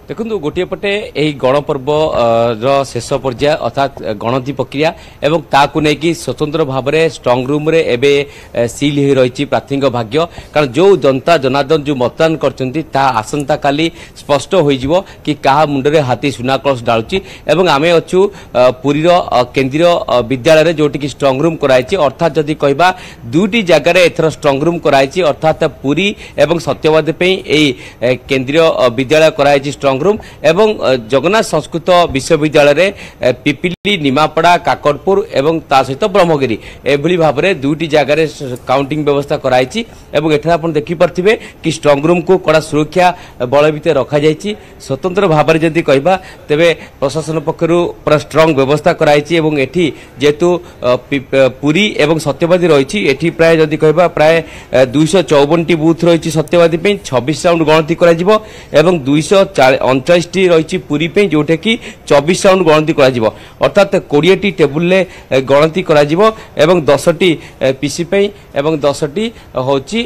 देखो गोटे पटे यही गणपर्व शेष पर्याय अर्थात गणति प्रक्रिया एवं ताकू नहीं स्वतंत्र भाव में स्ट्रंग रूम रे एबे सील हो रही प्रार्थी भाग्य कारण जो जनता जनार्दन जो मतदान कर आसंता काली स्पष्ट हो कि क्या मुंडे हाथी सुना कलश डालुची एवं आमे अच्छु पुरीर केन्द्रीय विद्यालय जोटि कि स्ट्रंग रूम कराई अर्थात जदि कहबा दुईटी जगार एथर स्ट्रंग रूम कराई अर्थात पुरी एवं सत्यवादी केन्द्रीय विद्यालय कराई स्ट्रंग रूम एवं जगन्नाथ संस्कृत विश्वविद्यालय पिपिली निमापड़ा काकड़पुर एवं ता सहित ब्रह्मगिरी एभली भाव में दुईटी जगार काउंटिंग व्यवस्था कराई एवं एठार आप देखि पार्थिबे कि स्ट्रंग रूम को कड़ा सुरक्षा बल भितर रखा जायछि स्वतंत्र भाव में जदि कहबा तेबे प्रशासन पक्षरु पूरा स्ट्रंग व्यवस्था कराई एवं एठी जेतु पुरी एवं सत्यवादी रही एठी प्राय जदि कहबा प्राय 254 टी बूथ रही सत्यवादी 26 राउंड गणति करा जिवो एवं 239 टी रही पुरी जोटा कि 24 राउंड गणति करा जिवो अर्थात 20 टी टेबुल ले गणति करा जिवो एवं 10 टी पीसी एवं 10 टी होची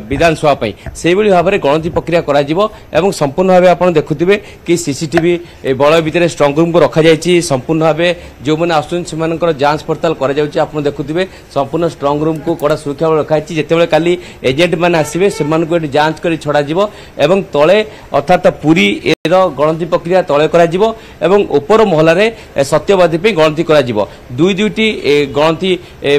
विधानसभा से भाव में गणति प्रक्रिया करा जिवो एवं संपूर्ण भाव आप देखुथिबे कि सीसीटीवी बल भितर स्ट्रंग रूम को रखा जायछि संपूर्ण भाव जो मैंने आसुन से जांच पड़ताल करा जाउछि आप देखुथिबे संपूर्ण स्ट्रंग रूम को कड़ा सुरक्षा रखा है जितेबाला काली एजेंट मैंने आसवे से जांच कर छड़ा जिवो एवं तले अर्थात पुरी गणति प्रक्रिया तले करा जिवो एवं ऊपर महलारे सत्यवादी पे गणति करा जिवो दुई दुईटी गणति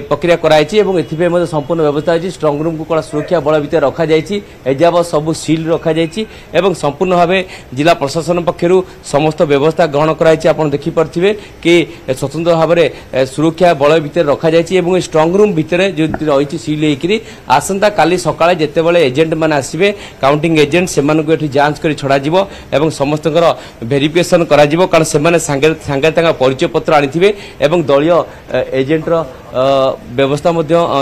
प्रक्रिया कराई एवं एथिपे मध्ये संपूर्ण व्यवस्था है स्ट्रंग रूम को कड़ा सुरक्षा बल भितर रखा जायछि एजाब सब सील रखा जायछि एवं संपूर्ण भावे जिला प्रशासन पक्षरु समस्त व्यवस्था ग्रहण कराई आपण देखि पार्थिबे कि स्वतंत्र भाव में सुरक्षा बल भितर रखा जायछि एवं स्ट्रंग रूम भितर जो रही सील होकरी आसंता काली सकाळे जेतेबेले एजेंट माने आसीबे काउंटिंग एजेंट सेमानकु एठी जांच करी छड़ा जिवो एवं समस्तकर वेरिफिकेशन करा जिवो कारण सेमाने सांगे तांगा परिचय पत्र आनिथिबे एवं दलीय एजेंट रो व्यवस्था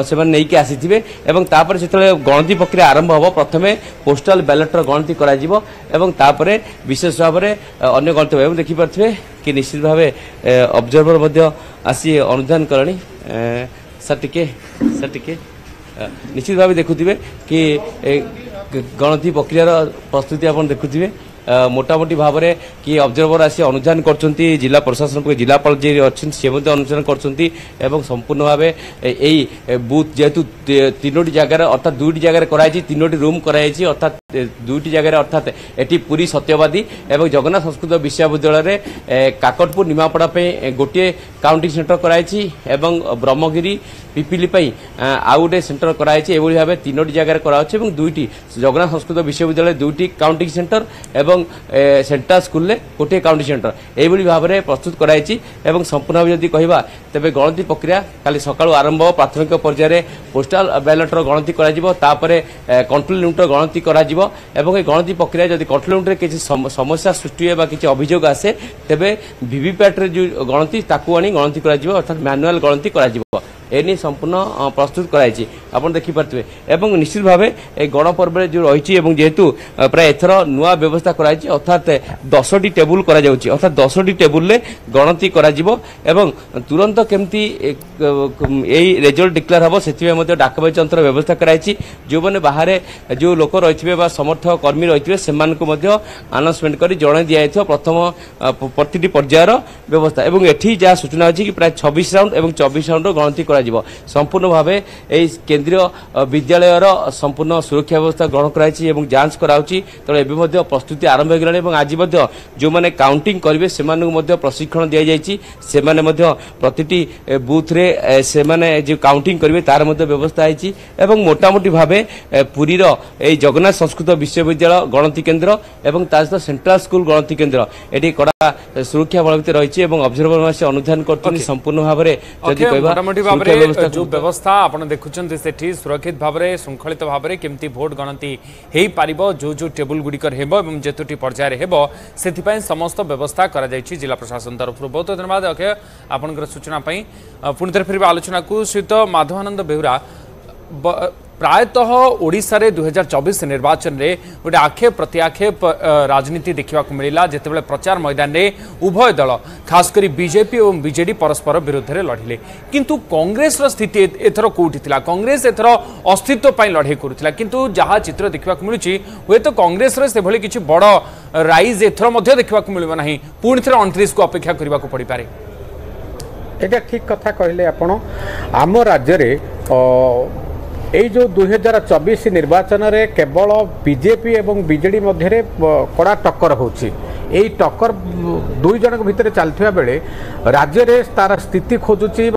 से नहीं कि आसीथिबे एवं तापर जेतेबेले गणति प्रक्रिया आरंभ हो प्रथमे पोस्टल बैलेट गणति करा जिवो एवं तापर विशेष भाव में अन्य गणति एवं देखि पार्थिबे कि निश्चित भाव ऑब्जर्वर मध्य आसी अनुधान करणी सर टिके निश्चित भाव देखुथिबे कि गणति प्रक्रियार प्रस्तुति आप देखुथिबे मोटामोटी भाव में कि ऑब्जर्वर आसी अनुधान करछंती जिला प्रशासन जिलापाल जी अच्छी सी अनुधान करछंती एवं संपूर्ण भाव यही बूथ जेहेतु तीनोटी जगार अर्थात दुईटी जगार कराई तीनोटी रूम कराई अर्थात दुईटी जगार अर्थात एटी पुरी सत्यवादी एवं जगन्नाथ संस्कृत विश्वविद्यालय काकटपुर निमापड़ा गोटे काउंटिंग सेंटर कराई एवं ब्रह्मगिरी पिपिली आउ गोटे सेंटर कराई एभली भाव तीनोटी जगार कराउछि एवं दुईटी जगन्नाथ संस्कृत विश्वविद्यालय दुईटी काउंटिंग सेंटर एवं सेंट्रल स्कूल गोटे काउंटिंग सेंटर यही भाव में प्रस्तुत कराई एवं संपूर्ण भाव जदि कहबा तेबे गणति प्रक्रिया काली सकाळु आरंभ प्राथमिक पर्यायर पोस्टल बैलेटर गणति करा जिवो तापरे कंट्रोल यूनिट गणति करा जिवो एवं गणति प्रक्रिया जदि कंट्रोल यूनिट रे किछि समस्या सृष्टि होबा किछि अभियोग आसे तेबे वीवीपैट रे जो गणति ताकू आनी गणति करा जिवो अर्थात मैनुअल गणति करा जिवो एनी संपूर्ण प्रस्तुत कराई आप देखिपारे एवं निश्चित भाव गणपर्व जो रही जेहेतु प्राय एथर नुआ व्यवस्था कराई अर्थात 10 टेबुल करा जाउची अर्थात 10 टेबुल गणति करा जिवो एवं तुरंत केमती यही रिजल्ट डिक्लेयर हम से डाकबाजी यंत्र व्यवस्था कराई जो मैंने बाहर जो लोक रही समर्थक कर्मी रही से आनाउंसमेंट कर जन दिया प्रथम प्रति पर्यायर व्यवस्था एवं एठी जहाँ सूचना अच्छी कि प्राय 26 राउंड एवं 24 राउंड गणति संपूर्ण भाव केन्द्रीय विद्यालय संपूर्ण सुरक्षा व्यवस्था ग्रहण कराई जांच कराउची तेणु एवं प्रस्तुति आरंभ हो गला आज जो मैंने काउंटिंग करेंगे से प्रशिक्षण दि जाइए प्रति बूथ रे से जो काउंटिंग करेंगे तार व्यवस्था है मोटामोटी भाव पुरीर जगन्नाथ संस्कृत विश्वविद्यालय गणति केन्द्र एवं सहित सेंट्रल स्कूल गणति केन्द्र ये कड़ा सुरक्षा बल भर रही ऑब्जर्वर अनुधान कर संपूर्ण भाव में जो व्यवस्था आप देखुं से सुरक्षित भाव में श्रृंखलित भाव में केमती भोट गणति हो पार जो जो टेबुल गुड़िकर जेतोटी पर्यायर से समस्त व्यवस्था करा जिला प्रशासन तरफ बहुत धन्यवाद अक्षय आपंकर सूचना पुणी थे फिर आलोचना को श्रीयुत माधवानंद बेहुरा प्रायतः ओडिशा रे 2024 निर्वाचन में गोटे आक्षेप प्रत्याक्षेप राजनीति देखा मिलला जितेबाला प्रचार मैदान में उभय दल खासकर बीजेपी और बीजेडी परस्पर विरुद्ध में लड़िले किंतु कांग्रेस स्थिति एथर कौटी थिला कांग्रेस एथर अस्तित्व पर लड़ाई करुला किंतु जहाँ चित्र देखा मिलूँ हे तो कांग्रेस से भली किसी बड़ राइज एथर देखा मिलना ना पुणी थे 29 को अपेक्षा करने को पड़ पारे। এটা ঠিক কথা কহিলে आपण आम राज्य रे এই जो 2024 निर्वाचन रे केवल बीजेपी एवं बीजेडी मध्य कड़ा टक्कर होची टक्कर दुई जन भितर चलथिबा बेले राज्य रे तार स्थिति खोजुची।